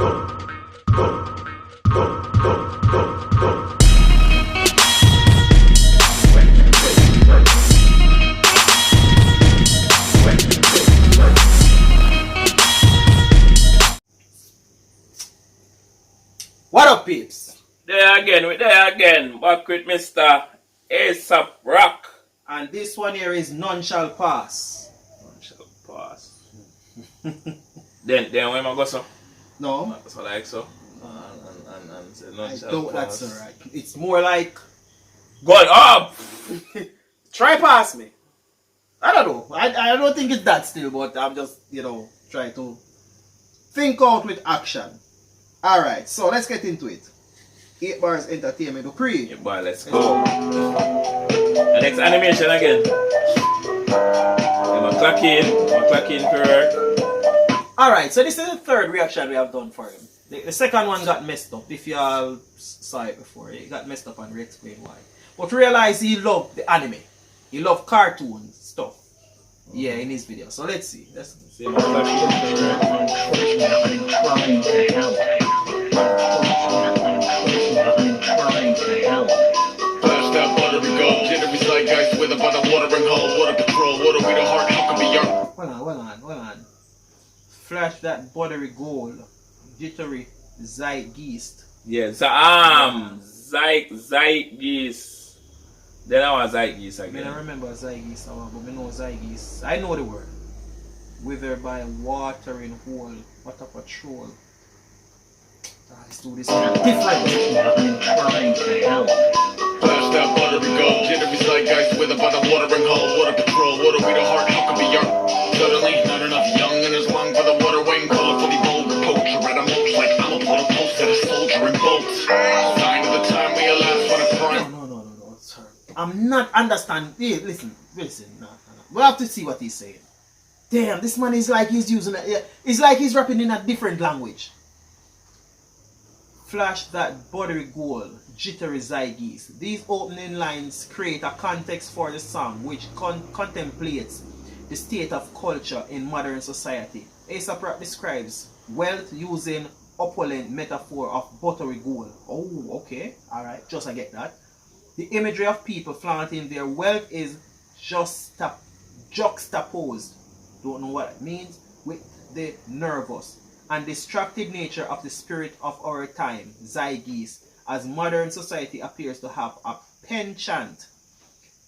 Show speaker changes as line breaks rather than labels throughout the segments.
What up, peeps?
We're there again, back with Mr. Aesop Rock.
And this one here is None Shall Pass.
None shall pass. then when I go so?
No,
So like so? And say none
I
shall
don't.
pass.
That's alright. It's more like
Going up!
try pass me. I don't know. I don't think it's that still, but I'm just trying to think out with action. Alright, so let's get into it. 8 bars entertainment Dupree.
Yeah, boy, let's go. The next animation again. I'm a clock in for work.
Alright, so this is the third reaction we have done for him. The second one got messed up. If you all saw it before, it got messed up and we explain why. But realize he loved the anime. He loved cartoon stuff. Yeah, in his video. So let's see. Let's see.
My clock in for work.
Flash that buttery gold, jittery zeitgeist with about a watering hole, water patrol, water we the heart, how can be young?
Hold on. Flash that buttery gold, jittery zeitgeist.
Yeah, so zeitgeist. Then I was zeitgeist
I
again.
don't remember zeitgeist, but I know zeitgeist. I know the word. Wither by watering hole, water patrol. Let's do this different.
Flash that buttery gold, jittery zeitgeist with about a watering hole, water patrol, water we the heart, how can be young? Suddenly, not enough young in his lung for the water wing, colorfully vulgar poacher, red emotes like I'm a little post at a soldier in bolts. Sign of the time we elapse when a crime.
No, sorry. I'm not understanding. Hey, listen. No. We'll have to see what he's saying. Damn, this man is like he's using it. It's like he's rapping in a different language. Flash that buttery gold, jittery zeitgeist. These opening lines create a context for the song which contemplates the state of culture in modern society. Aesop Rock describes wealth using opulent metaphor of buttery gold. Oh, okay. Alright, just I get that. The imagery of people flaunting their wealth is juxtaposed, don't know what it means, with the nervous and destructive nature of the spirit of our time, zeitgeist, as modern society appears to have a penchant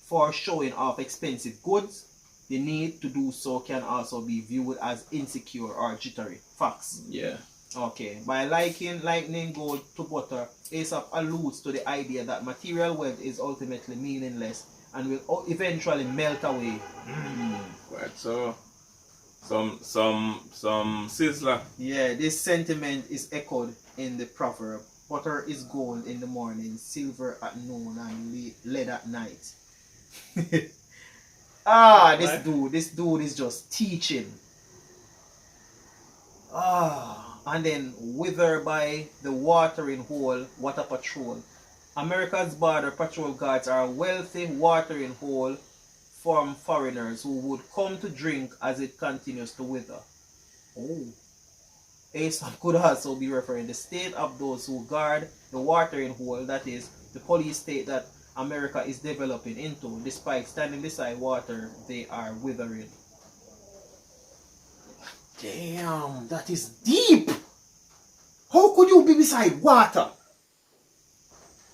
for showing off expensive goods. The need to do so can also be viewed as insecure or jittery. Facts.
Yeah.
Okay, by likening gold to butter, Aesop alludes to the idea that material wealth is ultimately meaningless and will eventually melt away.
Right, so some sizzler.
Yeah, this sentiment is echoed in the proverb: butter is gold in the morning, silver at noon, and lead at night. This dude is just teaching. And then wither by the watering hole, water patrol. America's border patrol guards are a wealthy watering hole from foreigners who would come to drink as it continues to wither. Oh. Aesop could also be referring to the state of those who guard the watering hole, that is, the police state that America is developing into. Despite standing beside water, they are withering. Damn, that is deep! How could you be beside water?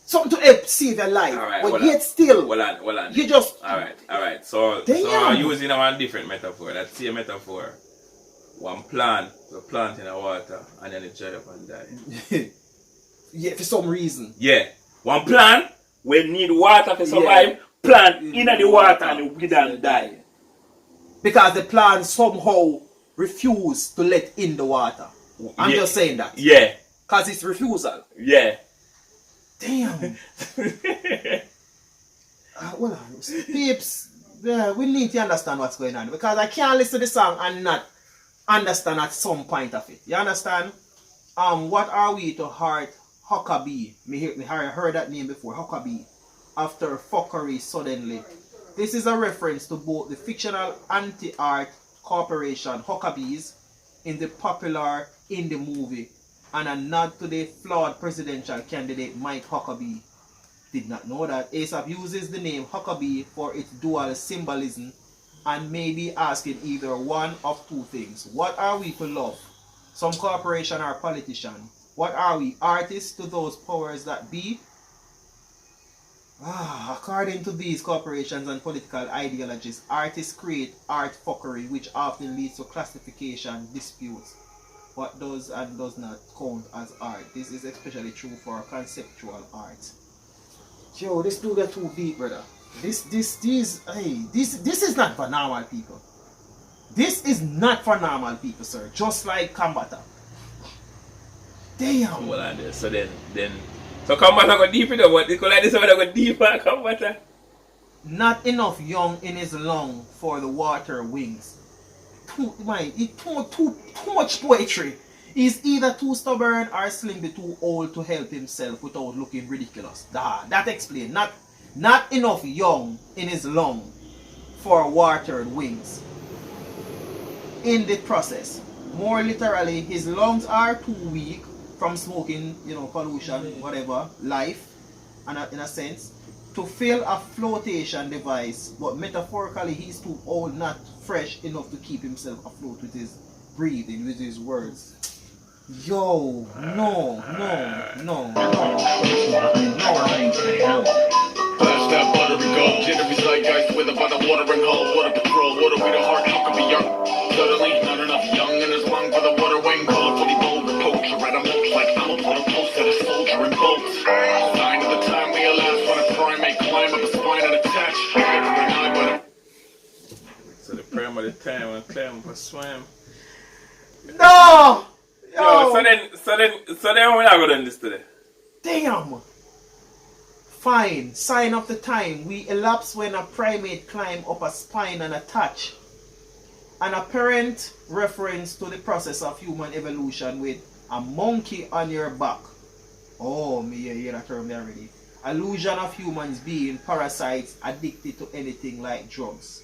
Something to help save your life,
Alright,
but yet still,
hold on.
you just...
Alright. So
Damn.
using one different metaphor. That's the metaphor. One plant, the plant in the water, and then it dry up and die.
Yeah, for some reason.
Yeah. One plant, we need water to survive, plant in the water and it wither and die.
Because the plant somehow refused to let in the water. I'm just saying that.
Yeah.
Because it's refusal.
Yeah.
Damn. Well, peeps, we need to understand what's going on. Because I can't listen to the song and not understand at some point of it. You understand? What are we to heart Huckabee? I heard that name before. Huckabee. After fuckery suddenly. This is a reference to both the fictional anti-art corporation Huckabees in the popular indie movie and a nod to the flawed presidential candidate Mike Huckabee. Did not know that Aesop uses the name Huckabee for its dual symbolism and may be asking either one of two things. What are we to love? Some corporation or politician? What are we? Artists to those powers that be? According to these corporations and political ideologies, artists create art fuckery which often leads to classification disputes. What does and does not count as art? This is especially true for conceptual art. Yo, this dude got too deep, brother. This is not for normal people. This is not for normal people, sir. Just like Combator. Damn.
Well, and so then so Combator go deep in what? They call like this one go deeper Combator.
Not enough young in his lung for the water wings. Too much poetry. He's either too stubborn or slimly too old to help himself without looking ridiculous. That explains. Not enough young in his lung for watered wings. In the process, more literally, his lungs are too weak from smoking, pollution, whatever, life, and in a sense, to fill a flotation device. But metaphorically, he's too old, not fresh enough to keep himself afloat with his breathing, with his words. Yo, no.
Flash that buttery gold, jittery zeitgeist with by the watering hole. Water patrol, water we the heart, how can be young? Suddenly, not enough young in his lung for the water wing. Colorfully bold, the poacher, right? I'm mulch like I'm a little close to the soldier in bolts. Sign of the time we elapse when a primate climb up a spine and attach.
So the prime of the time when climb up a swim.
No!
Yo, so then we're not gonna do this today.
Damn! Fine. Sign of the time we elapse when a primate climb up a spine and attach. An apparent reference to the process of human evolution with a monkey on your back. Oh, me hear that term there already. Illusion of humans being parasites addicted to anything like drugs.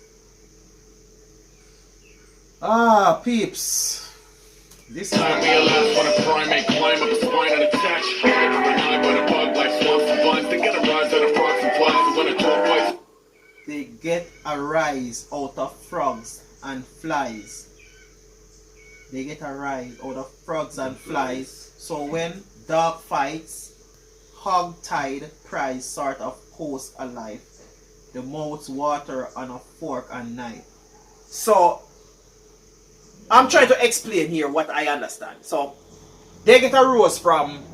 Peeps. This
time we elapse when a primate climb up a spine and attach. Eye by the bug like swamps and vines. They get a rise out of frogs and flies. When a dog bites,
they get a rise out of frogs and flies. They get a rise out of frogs and flies. So when dog fights, hog-tied prize sort of post a life. The mouth's water on a fork and knife. So I'm trying to explain here what I understand. So they get a rose from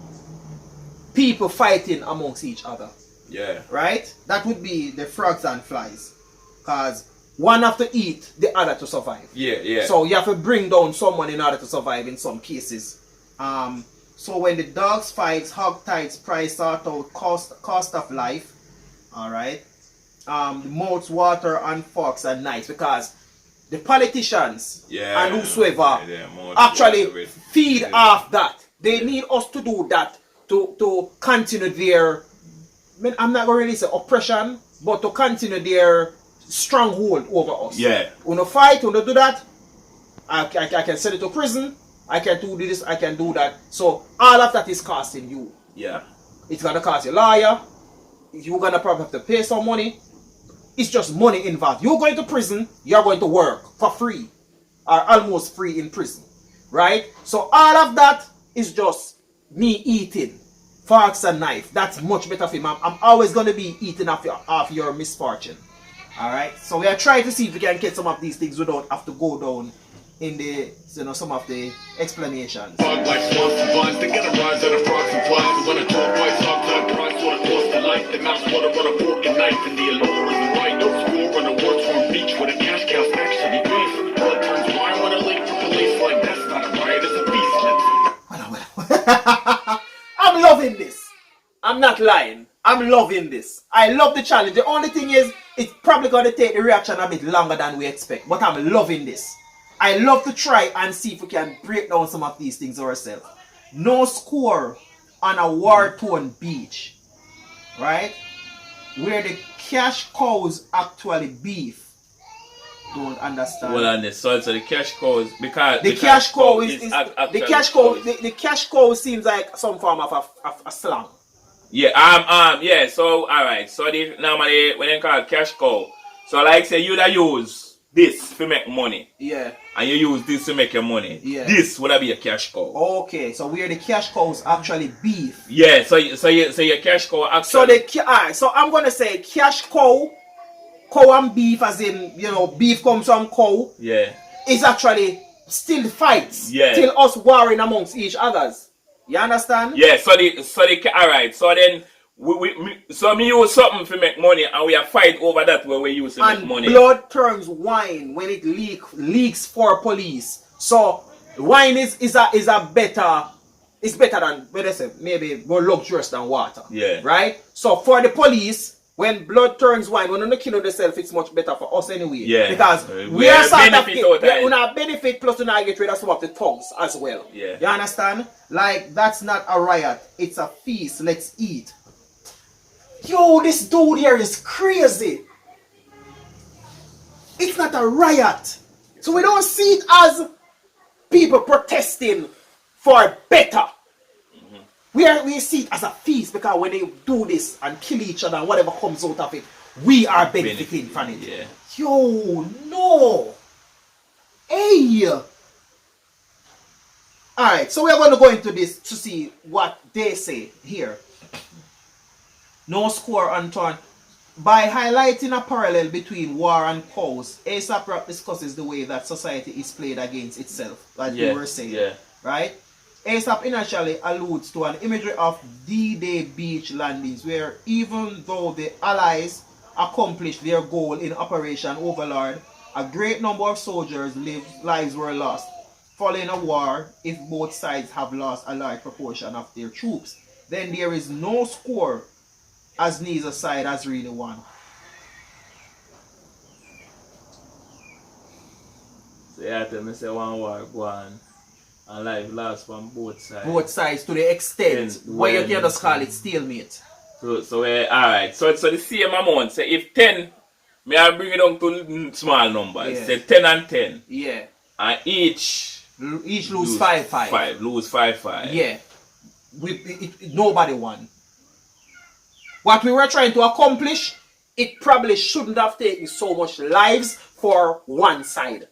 people fighting amongst each other.
Yeah.
Right? That would be the frogs and flies. Because one have to eat the other to survive.
Yeah.
So you have to bring down someone in order to survive in some cases. So when the dogs fights, hog tides, price sort out cost of life. Alright. The mouths, water, and forks and knives. Because the politicians and whosoever actually feed off that. They need us to do that to continue their, I'm not going to really say oppression, but to continue their stronghold over us.
Yeah.
When you fight, when you do that, I can send it to prison, I can do this, I can do that. So all of that is costing you.
Yeah.
It's going to cost your lawyer. You're going to probably have to pay some money. It's just money involved. You're going to prison, you're going to work for free. Or almost free in prison. Right? So all of that is just me eating. Forks and knife. That's much better for me. I'm always going to be eating off your misfortune. Alright? So we are trying to see if we can get some of these things without have to go down in the, some of the explanations.
Fog like swamps and vines, they get a rise out of frogs and flies. When a dog bites, hog tied price, what it costs to life. The mouse water on a fork and knife, and the allure isn't right. No score on a war-torn beach with a cash cow's actually beef. Blood turns wine when a late for police, like that's not a riot, it's a beast.
I'm loving this. I'm not lying. I'm loving this. I love the challenge. The only thing is, it's probably going to take the reaction a bit longer than we expect. But I'm loving this. I love to try and see if we can break down some of these things ourselves. No score on a war-torn beach. Right? Where the cash cows actually beef. don't understand.
Well, and so the cash cow is because
The cash cow is
actually
the cash cow. The cash cow seems like some form of a slang.
Yeah, yeah. So all right. So normally when they call cash cow, so like say you that use this to make money.
Yeah.
And you use this to make your money.
Yeah.
This would be a cash cow.
Okay, so where the cash cow is actually beef.
Yeah. So your cash cow actually.
Alright, so I'm gonna say cash cow and beef, as in beef comes from cow.
Yeah.
Is actually still fights.
Yeah.
Still us warring amongst each others. You understand?
Yeah. So all right. So then so me use something to make money, and we are fight over that where we use to make money.
And blood turns wine when it leaks for police. So wine is better. It's better than, what they say, maybe more luxurious than water.
Yeah.
Right? So for the police, when blood turns wine, when you kill themselves, it's much better for us anyway.
Yeah.
Because we are benefit plus we not get rid of some of the tongues as well.
Yeah.
You understand? Like, that's not a riot. It's a feast. Let's eat. Yo, this dude here is crazy. It's not a riot. So we don't see it as people protesting for better. We see it as a feast, because when they do this and kill each other and whatever comes out of it, we are benefiting from it.
Yeah.
Yo, no. Hey. Alright, so we're going to go into this to see what they say here. No score, Anton. By highlighting a parallel between war and cows, Aesop discusses the way that society is played against itself, like you were saying.
Yeah.
Right? Aesop initially alludes to an imagery of D-Day beach landings, where even though the Allies accomplished their goal in Operation Overlord, a great number of soldiers' lives were lost. Following a war, if both sides have lost a large proportion of their troops, then there is no score, as neither side has really won.
So yeah, tell me say one war go on and life lost from both sides.
Both sides to the extent where you can just call it stalemate.
So alright. So the same amount. Say if 10, may I bring it down to small numbers.
Yeah.
Say 10 and 10.
Yeah.
And each
lose 5-5.
Lose 5-5.
Yeah. Nobody won. What we were trying to accomplish, it probably shouldn't have taken so much lives for one side.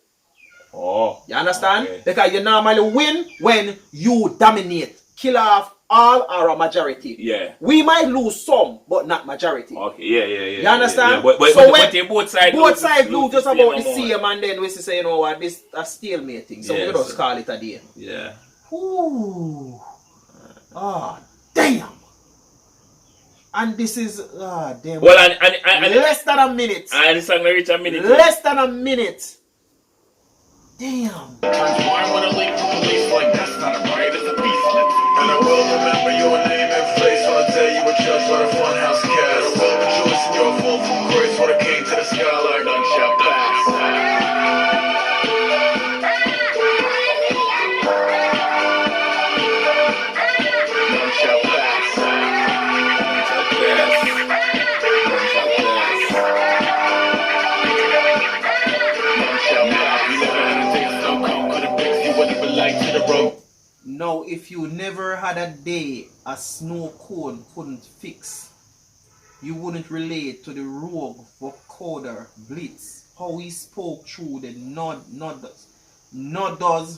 Oh.
You understand?
Okay.
Because you normally win when you dominate. Kill off all or a majority.
Yeah.
We might lose some, but not majority.
Okay, yeah.
You understand?
Yeah. But
so
when both sides
lose just about the same, and then we say, you know what, this a stalemate thing. So we just call it a day.
Yeah.
Ooh. Damn. And this is damn.
Well, and
less than a minute.
And it's not gonna reach a minute.
Less than a minute. Damn.
Turns wine when I leave the police, like that's not a riot, it's a beast. And I will remember your name and face on the day you were judged by the funhouse cast. I will rejoice in your fall from grace when it came to the sky like none shall pass. None shall pass.
Now, if you never had a day a snow cone couldn't fix, you wouldn't relate to the rogue vocoder Blitz, how he spoke through the nodders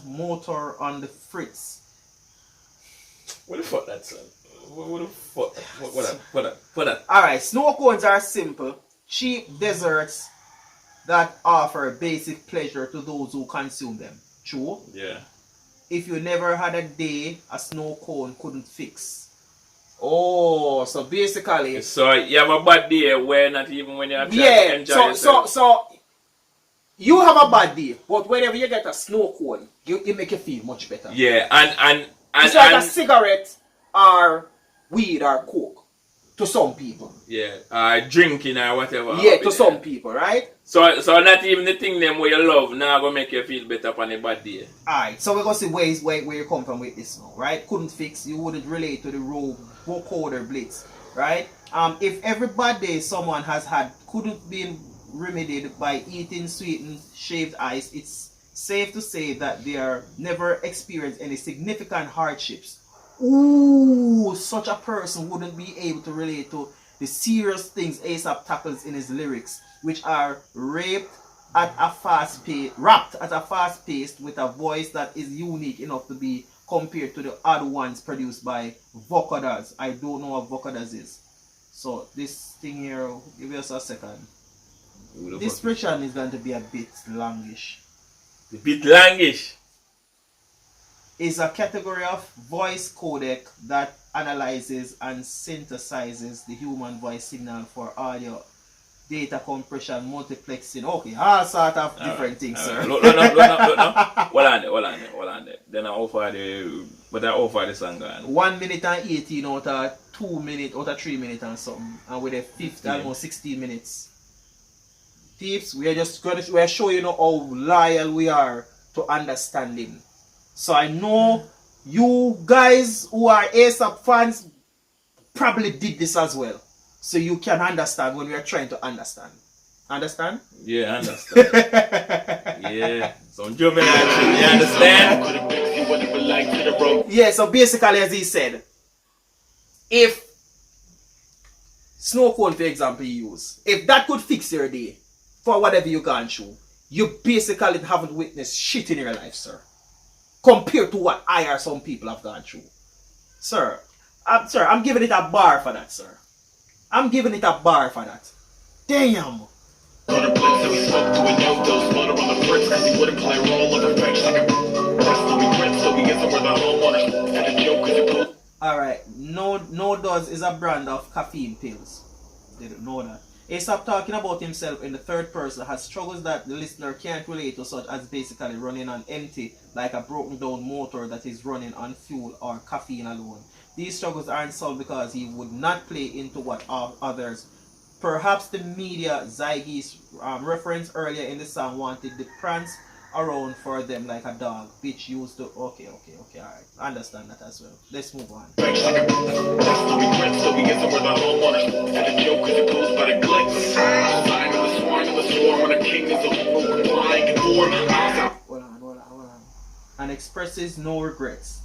motor on the fritz.
What the fuck that son? What the fuck? What that?
Alright, snow cones are simple, cheap desserts that offer basic pleasure to those who consume them. True?
Yeah.
If you never had a day a snow cone couldn't fix. Oh, so basically.
So you have a bad day where not even when you're trying to enjoy yourself.
So you have a bad day, but whenever you get a snow cone, it make you feel much better.
Yeah, and
it's like a cigarette or weed or coke to some people.
Yeah, drinking or whatever.
Yeah, to some people, right?
So not even the thing them where you love now gonna make you feel better on a bad day.
Alright, so we're gonna see where you come from with this now, right? Couldn't fix, you wouldn't relate to the rogue vocoder Blitz, right? If every bad day someone has had couldn't be remedied by eating sweetened shaved ice, it's safe to say that they are never experienced any significant hardships. Ooh, such a person wouldn't be able to relate to the serious things Aesop tackles in his lyrics, which are wrapped at a fast pace with a voice that is unique enough to be compared to the other ones produced by vocoders. I don't know what vocoders is. So this thing here, give us a second. This version is going to be a bit longish.
A bit longish?
Is a category of voice codec that analyzes and synthesizes the human voice signal for audio, data compression, multiplexing. Okay, all sort of different things, sir.
Look, no. Hold on there. Then I offer the song going.
1 minute and 18 out of 2 minutes, out of 3 minutes and something. And with a fifth, almost 16 minutes. Thieves, we're showing you how loyal we are to understanding. So I know you guys who are Aesop fans probably did this as well. So you can understand when we are trying to understand. Understand?
Yeah, I understand. Yeah. Some juvenile shit, you understand?
Yeah, so basically as he said, if snow cone for example you use, if that could fix your day for whatever you gone through, you basically haven't witnessed shit in your life, sir. Compared to what I or some people have gone through. Sir, I'm giving it a bar for that, sir. I'm giving it a bar for that. Damn. Alright, no does is a brand of caffeine pills. They don't know that. Aesop talking about himself in the third person has struggles that the listener can't relate to, such as basically running on empty, like a broken down motor that is running on fuel or caffeine alone. These struggles aren't solved because he would not play into what others. Perhaps the media Zyge's reference earlier in the song wanted the prance around for them like a dog, which used to... Okay, alright. I understand that as well. Let's move on. Hold on. And expresses no regrets,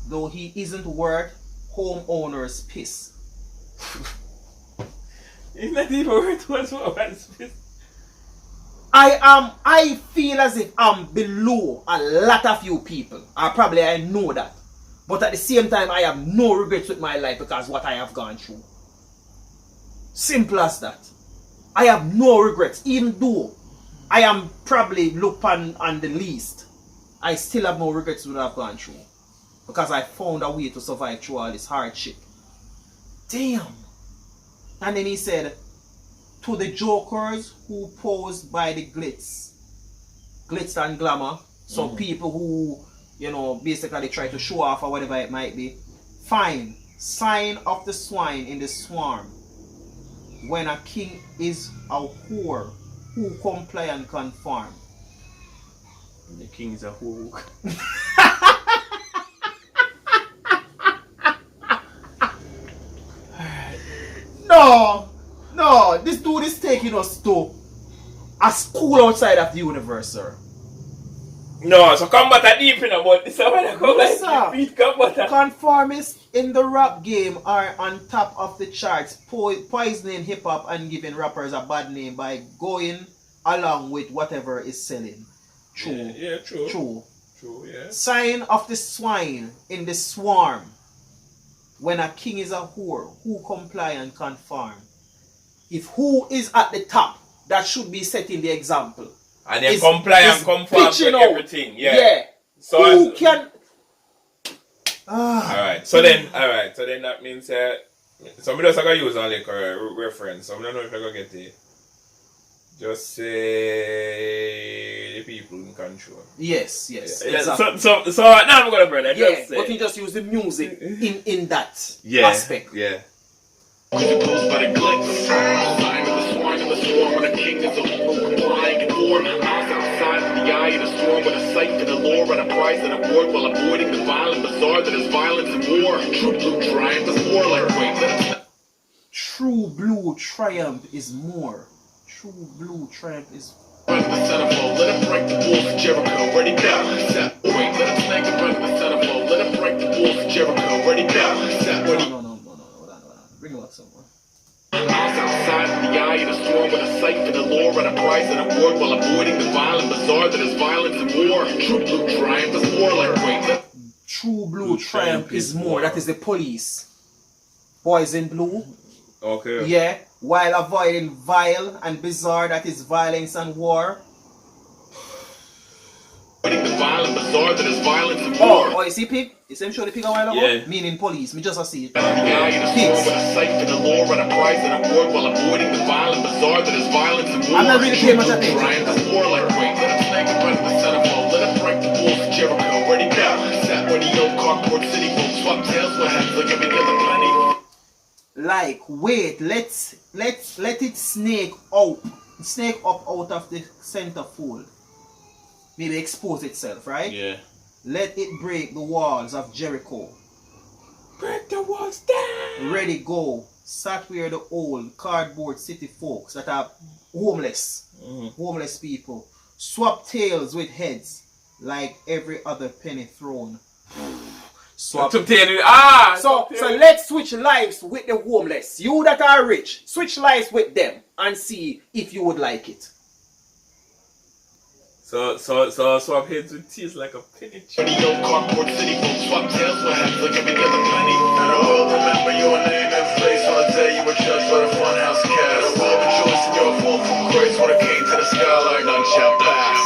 though he isn't worth homeowner's piss.
He's not even worth homeowner's piss.
I feel as if I'm below a lot of you people. I know that. But at the same time, I have no regrets with my life because what I have gone through. Simple as that. I have no regrets. Even though I am probably looked on the least, I still have no regrets with what I've gone through. Because I found a way to survive through all this hardship. Damn. And then he said, to the jokers who pose by the glitz and glamour, some people who, basically try to show off or whatever it might be, fine, sign of the swine in the swarm. When a king is a whore, who comply and conform.
The king is a whore. No, this dude is taking us to a school outside of the universe, sir. No, so come back deep in about this.
Conformists in the rap game are on top of the charts, poisoning hip hop and giving rappers a bad name by going along with whatever is selling. True.
Yeah, true.
True,
yeah.
Sign of the swine in the swarm. When a king is a whore, who comply and conform. If who is at the top, that should be setting the example.
And then comply and conform to everything. Yeah. So
who can...
Alright, so then that means somebody else are going to use like a reference. So I don't know if I'm going to get it. Just say the people in control.
Yes,
exactly. So now I'm going to brother.
Yeah, but you just use the music in that aspect.
Yeah.
True blue triumph is more. True blue tramp is.
Run the centerfold, let him break the walls of Jericho. Ready down, set, wait, let him snake and run the centerfold, let him break the walls of Jericho. Ready down, set, ready.
No, hold on. Bring it back someone.
Miles outside of the eye of the storm with a sight for the lore and a prize and a ward while avoiding the violent bazaar that is violence and war. True blue triumph is more like wait.
True blue triumph is more. That is the police. Boys in blue.
Okay.
Yeah. While avoiding vile and bizarre, that is violence and war.
Avoiding the violent bazaar that is violence and war.
Oh, you see pig? You see him show the pig a while ago?
Yeah.
Meaning police. Me just a see it.
The eye of the storm with a sight for the lore and a prize and a ward while avoiding the violent bazaar that is violence and war.
I'm not really paying much
True blue
attention.
triumph is more like wait. Let him snake and run the centerfold, let him break the walls of Jericho. Ready down, set, ready, old cardboard city folks. Swap tails with heads like every other penny.
Like, wait, let it snake up out of the centerfold. Maybe expose itself, right?
Yeah.
Let it break the walls of Jericho.
Break the walls down.
Ready, go. Sat where the old cardboard city folks that are homeless. Homeless people. Swap tails with heads like every other penny thrown. Swap.
To obtain ah.
So let's switch lives with the homeless. You that are rich, switch lives with them and see if you would like it.
So swap heads with teeth like a penny.
Ready, old cardboard city folks. Swap tails with heads like every other penny. And I will remember your name and face on the day you were judged by the funhouse cast. I will rejoice in your fall from grace when it came to the sky like none shall pass.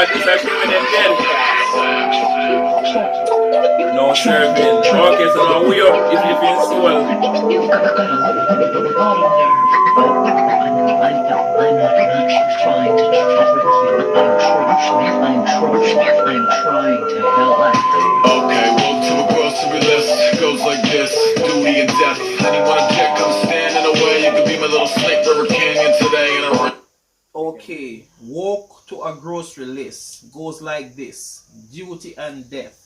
This actually went in dead. No serving. Okay, so now we up if you feel so well.
I'm not actually trying to I'm trying to help.
Okay, welcome to a grocery list. Goes like this: duty and death. Anyone object, come stand in the way. You can be my little Snake River Canyon today, and I'm.
Okay, walk to a grocery list. Goes like this: duty and death.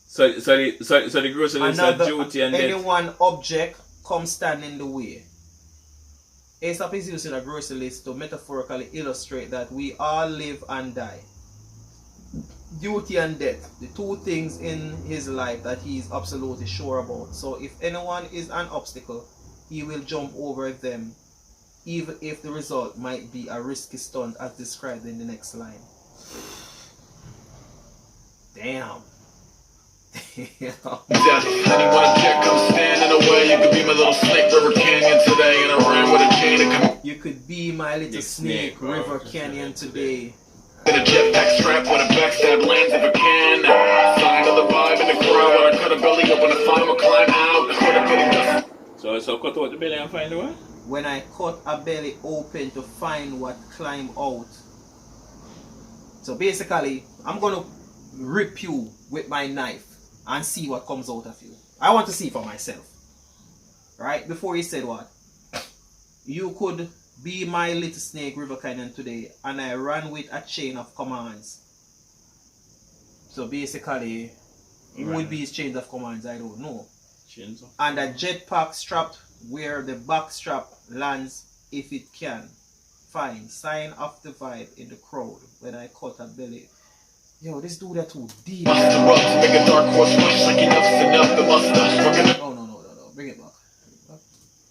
So the grocery list are duty and death.
Anyone object, come stand in the way. Aesop is using a grocery list to metaphorically illustrate that we all live and die. Duty and death, the two things in his life that he is absolutely sure about. So if anyone is an obstacle, he will jump over them, even if the result might be a risky stunt as described in the next line. Damn.
Death. Anyone object, come stand in the way. You could be my little Snake River Canyon today, and I ran with a chain of
You could be my little snake River Canyon today.
in a jetpack strap with a backstab lands if I can. Sign of the vibe in the crowd when I cut a belly open to find him, climb out. Put a bit of dust.
So cut out the belly and find the what?
When I cut a belly open to find what climb out. So basically, I'm gonna rip you with my knife and see what comes out of you. I want to see for myself. Right? Before he said what? You could be my little snake River Canyon today, and I ran with a chain of commands. So basically, what would be his chains of commands? I don't know.
Chains of.
And a jetpack strapped where the back strap lands if it can. Fine. Sign of the vibe in the crowd when I cut a belly. Yo, this dude that too deep.
Must erupt to make a dark horse rush like enough's enough. The mustache working
Oh no. Bring it back.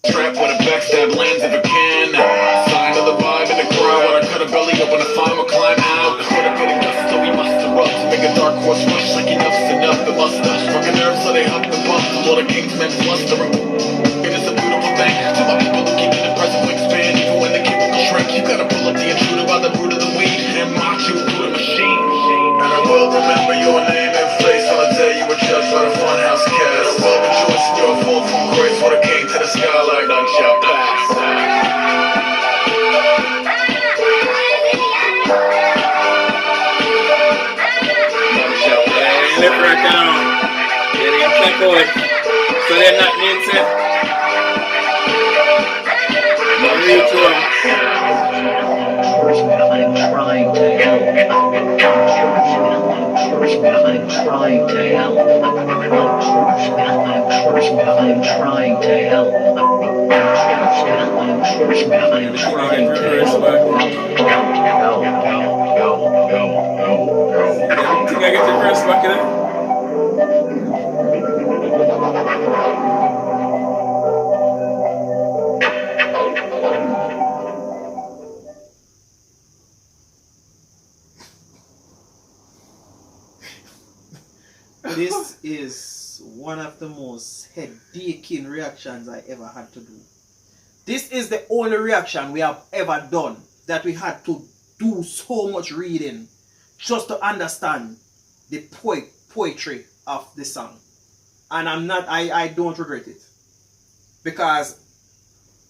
strap with a backstab lands if I can. Sign of the vibe in the crowd when I cut a belly open to find him, climb out. Put a bit of dust so we must erupt to make a dark horse rush like enough's enough. The mustache working nerves so they hump and bust. The Lord of Kings men bluster. It is a beautiful thing to my people who keep me the present will expand even when the chemical shrink. You gotta pull up the intruder by the root of the weed and march you through the machine. And I will remember your name and face on the day you were judged by the funhouse cast. I will rejoice in your fall from grace when it came to the sky like none shall pass. None shall pass.
Left right down. They didn't check out. So they're not mean to.
None
Reach one.
I'm trying to help. I'm trying to help. I'm trying to help. I'm trying to
Reverse
help.
back. Everything I get reverse back, you know?
This is one of the most head-aching reactions I ever had to do. This is the only reaction we have ever done that we had to do so much reading just to understand the poetry of the song. And I don't regret it. Because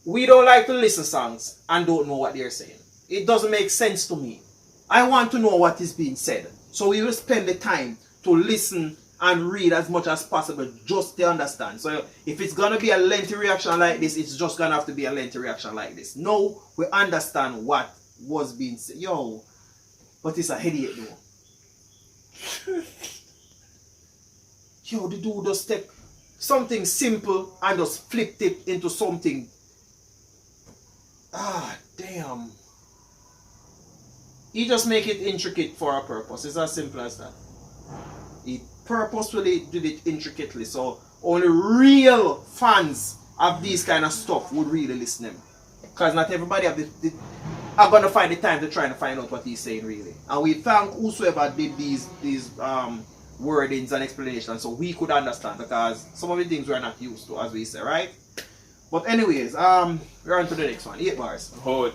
we don't like to listen songs and don't know what they're saying. It doesn't make sense to me. I want to know what is being said. So we will spend the time to listen and read as much as possible just to understand. So if it's going to be a lengthy reaction like this, it's just going to have to be a lengthy reaction like this. No, we understand what was being said. Yo, but it's a headache though. Yo, the dude just take something simple and just flipped it into something. Ah, damn. He just make it intricate for a purpose. It's as simple as that. He purposefully did it intricately, so only real fans of these kind of stuff would really listen to him. Because not everybody are going to find the time to try and find out what he's saying really. And we thank whosoever did these wordings and explanations so we could understand, because some of the things we're not used to, as we say, right? But anyways, we're on to the next one. 8 bars.
Hold.